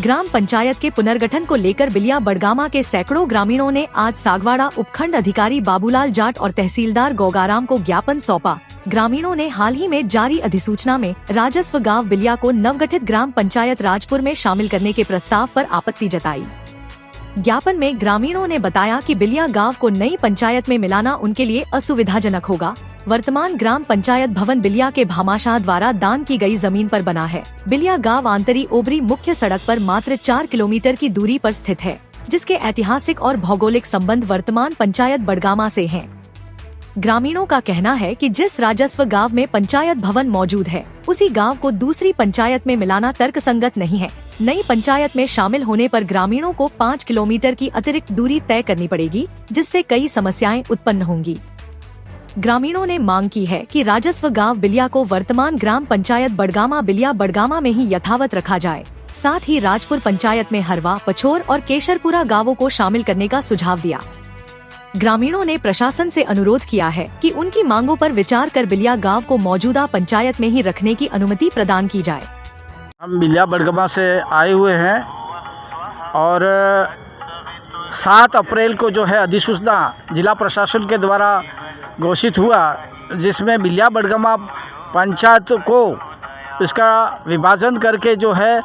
ग्राम पंचायत के पुनर्गठन को लेकर बिलिया बड़गामा के सैकड़ों ग्रामीणों ने आज सागवाड़ा उपखंड अधिकारी बाबूलाल जाट और तहसीलदार गोगाराम को ज्ञापन सौंपा। ग्रामीणों ने हाल ही में जारी अधिसूचना में राजस्व गांव बिलिया को नवगठित ग्राम पंचायत राजपुर में शामिल करने के प्रस्ताव पर आपत्ति जताई। ज्ञापन में ग्रामीणों ने बताया कि बिलिया गांव को नई पंचायत में मिलाना उनके लिए असुविधाजनक होगा। वर्तमान ग्राम पंचायत भवन बिलिया के भामाशाह द्वारा दान की गई जमीन पर बना है। बिलिया गांव आंतरी ओबरी मुख्य सड़क पर मात्र 4 किलोमीटर की दूरी पर स्थित है, जिसके ऐतिहासिक और भौगोलिक संबंध वर्तमान पंचायत बड़गामा से हैं। ग्रामीणों का कहना है कि जिस राजस्व गांव में पंचायत भवन मौजूद है, उसी गांव को दूसरी पंचायत में मिलाना तर्कसंगत नहीं है। नई पंचायत में शामिल होने पर ग्रामीणों को 5 किलोमीटर की अतिरिक्त दूरी तय करनी पड़ेगी, जिससे कई समस्याएं उत्पन्न होंगी। ग्रामीणों ने मांग की है कि राजस्व गांव बिलिया को वर्तमान ग्राम पंचायत बड़गामा बिलिया बड़गामा में ही यथावत रखा जाए। साथ ही राजपुर पंचायत में हरवा, पछोर और केशरपुरा गांवों को शामिल करने का सुझाव दिया। ग्रामीणों ने प्रशासन से अनुरोध किया है कि उनकी मांगों पर विचार कर बिलिया गांव को मौजूदा पंचायत में ही रखने की अनुमति प्रदान की जाए। हम बिलिया बड़गामा से आए हुए हैं और 7 अप्रैल को जो है अधिसूचना जिला प्रशासन के द्वारा घोषित हुआ, जिसमें बिलिया बड़गामा पंचायत को इसका विभाजन करके जो है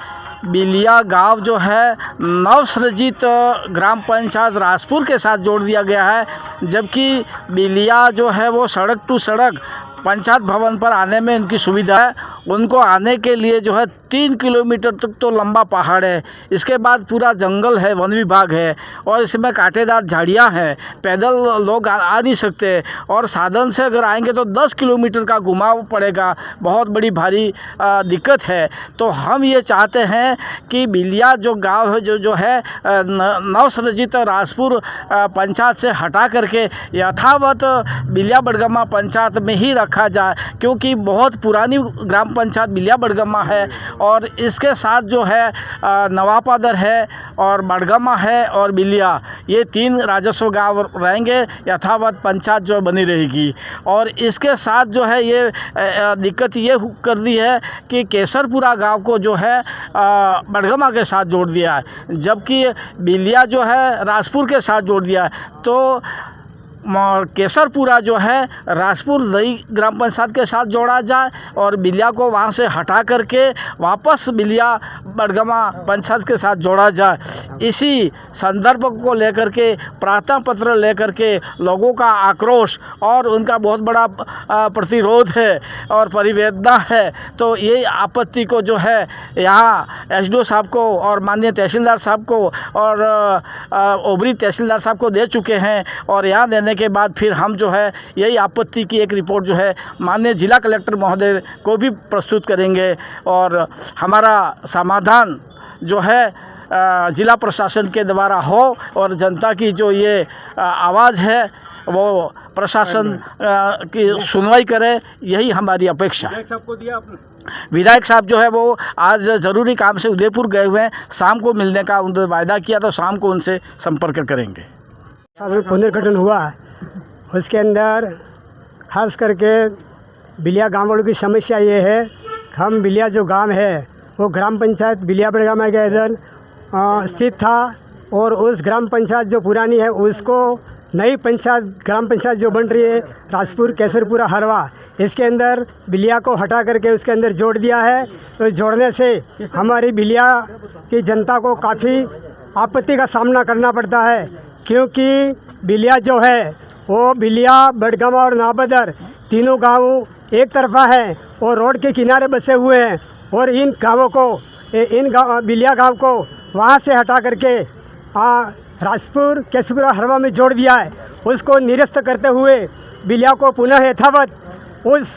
बिलिया गांव जो है नवसृजित ग्राम पंचायत राजपुर के साथ जोड़ दिया गया है। जबकि बिलिया जो है वो सड़क टू सड़क पंचायत भवन पर आने में उनकी सुविधा है। उनको आने के लिए जो है 3 किलोमीटर तक तो लंबा पहाड़ है, इसके बाद पूरा जंगल है, वन विभाग है और इसमें कांटेदार झाड़ियाँ हैं। पैदल लोग आ नहीं सकते और साधन से अगर आएंगे तो 10 किलोमीटर का घुमाव पड़ेगा। बहुत बड़ी भारी दिक्कत है। तो हम ये चाहते हैं कि बिलिया जो गांव है जो है नवसृजित राजपुर पंचायत से हटा करके यथावत बिलिया बड़गामा पंचायत में ही रखा जाए, क्योंकि बहुत पुरानी ग्राम पंचायत बिलिया बड़गामा है और इसके साथ जो है नवापादर है और बड़गामा है और बिलिया, ये 3 राजस्व गांव रहेंगे। यथावत पंचायत जो बनी रहेगी और इसके साथ जो है ये दिक्कत ये कर दी है कि केसरपुरा गांव को जो है बड़गामा के साथ जोड़ दिया है, जबकि बिलिया जो है राजपुर के साथ जोड़ दिया है। तो केसरपुरा जो है राजपुर नई ग्राम पंचायत के साथ जोड़ा जाए और बिलिया को वहाँ से हटा करके वापस बिलिया बड़गामा पंचायत के साथ जोड़ा जाए। इसी संदर्भ को लेकर के प्रार्थना पत्र लेकर के लोगों का आक्रोश और उनका बहुत बड़ा प्रतिरोध है और परिवेदना है। तो ये आपत्ति को जो है यहाँ एसडीओ साहब को और माननीय तहसीलदार साहब को और ओबरी तहसीलदार साहब को दे चुके हैं और यहाँ देने के बाद फिर हम जो है यही आपत्ति की एक रिपोर्ट जो है माननीय जिला कलेक्टर महोदय को भी प्रस्तुत करेंगे और हमारा समाधान जो है जिला प्रशासन के द्वारा हो और जनता की जो ये आवाज़ है वो प्रशासन की सुनवाई करे, यही हमारी अपेक्षा है। विधायक साहब जो है वो आज ज़रूरी काम से उदयपुर गए हुए हैं, शाम को मिलने का उन्होंने वायदा किया, तो शाम को उनसे संपर्क करेंगे। पुनर्गठन हुआ, उसके अंदर खास करके बिलिया गाँव वालों की समस्या ये है, हम बिलिया जो गांव है वो ग्राम पंचायत बिलिया बड़गामा के अंदर स्थित था और उस ग्राम पंचायत जो पुरानी है उसको नई पंचायत ग्राम पंचायत जो बन रही है राजपुर केसरपुरा हरवा, इसके अंदर बिलिया को हटा करके उसके अंदर जोड़ दिया है। तो जोड़ने से हमारी बिलिया की जनता को काफ़ी आपत्ति का सामना करना पड़ता है, क्योंकि बिलिया जो है वो बिलिया बड़गामा और नाबदर तीनों गाँव एक तरफा हैं और रोड के किनारे बसे हुए हैं और इन गाँवों को बिलिया गाँव को वहाँ से हटा करके राजपुर केसरपुरा हरवा में जोड़ दिया है। उसको निरस्त करते हुए बिलिया को पुनः यथावत उस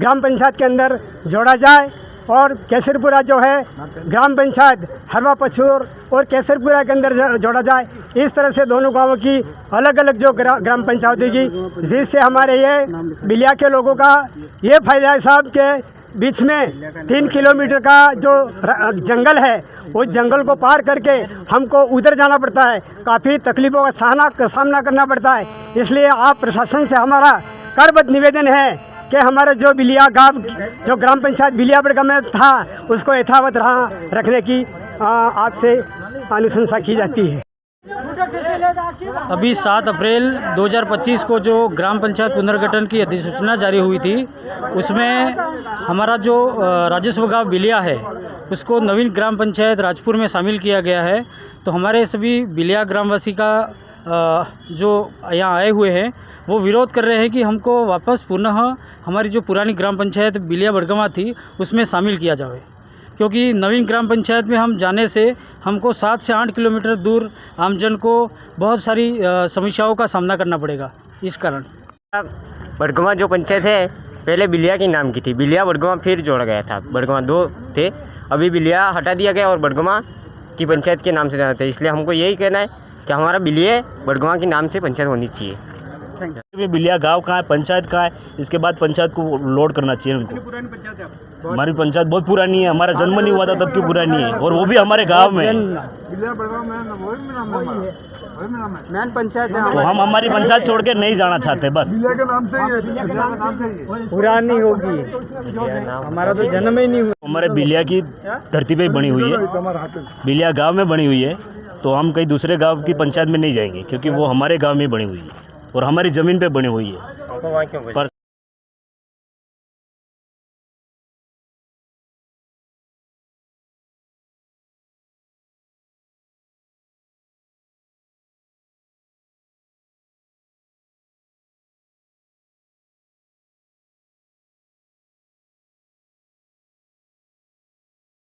ग्राम पंचायत के अंदर जोड़ा जाए और केसरपुरा जो है ग्राम पंचायत हरवा पछोर और केसरपुरा के अंदर जोड़ा जाए। इस तरह से दोनों गांवों की अलग अलग जो ग्राम पंचायत होगी, जिससे हमारे ये बिलिया के लोगों का ये फायदा है साहब के बीच में 3 किलोमीटर का जो जंगल है उस जंगल को पार करके हमको उधर जाना पड़ता है, काफ़ी तकलीफ़ों का सामना करना पड़ता है। इसलिए आप प्रशासन से हमारा करबद्ध निवेदन है कि हमारे जो बिलिया गांव जो ग्राम पंचायत बिलिया बड़गामा में था उसको यथावत रखने की आपसे अनुशंसा की जाती है। अभी 7 अप्रैल 2025 को जो ग्राम पंचायत पुनर्गठन की अधिसूचना जारी हुई थी, उसमें हमारा जो राजस्व गांव बिलिया है उसको नवीन ग्राम पंचायत राजपुर में शामिल किया गया है। तो हमारे सभी बिलिया ग्रामवासी का जो यहाँ आए हुए हैं वो विरोध कर रहे हैं कि हमको वापस पुनः हमारी जो पुरानी ग्राम पंचायत बिलिया बड़गमा थी उसमें शामिल किया जाए, क्योंकि नवीन ग्राम पंचायत में हम जाने से हमको 7 से 8 किलोमीटर दूर आमजन को बहुत सारी समस्याओं का सामना करना पड़ेगा। इस कारण बड़गमा जो पंचायत है पहले बिलिया के नाम की थी, बिलिया बड़गमा फिर जोड़ा गया था, बड़गमा 2 थे, अभी बिलिया हटा दिया गया और बड़गमा की पंचायत के नाम से जाना था। इसलिए हमको यही कहना है कि हमारा बिलिया बड़गमा के नाम से पंचायत होनी चाहिए। बिलिया गांव कहाँ है, पंचायत कहाँ है, इसके बाद पंचायत को लोड करना चाहिए उनको। हमारी पंचायत बहुत पुरानी है, हमारा जन्म नहीं हुआ था तब की पुरानी है, और वो भी हमारे गांव में मैन पंचायत है, तो हम हमारी पंचायत छोड़ के नहीं जाना चाहते। बस पुरानी होगी, हमारा तो जन्म ही नहीं हुआ। हमारे बिलिया की धरती पे बनी हुई है, बिलिया गांव में बनी हुई है, तो हम कहीं दूसरे गांव की पंचायत में नहीं जाएंगे, क्योंकि वो हमारे गांव में बनी हुई है और हमारी ज़मीन पे बनी हुई है। पर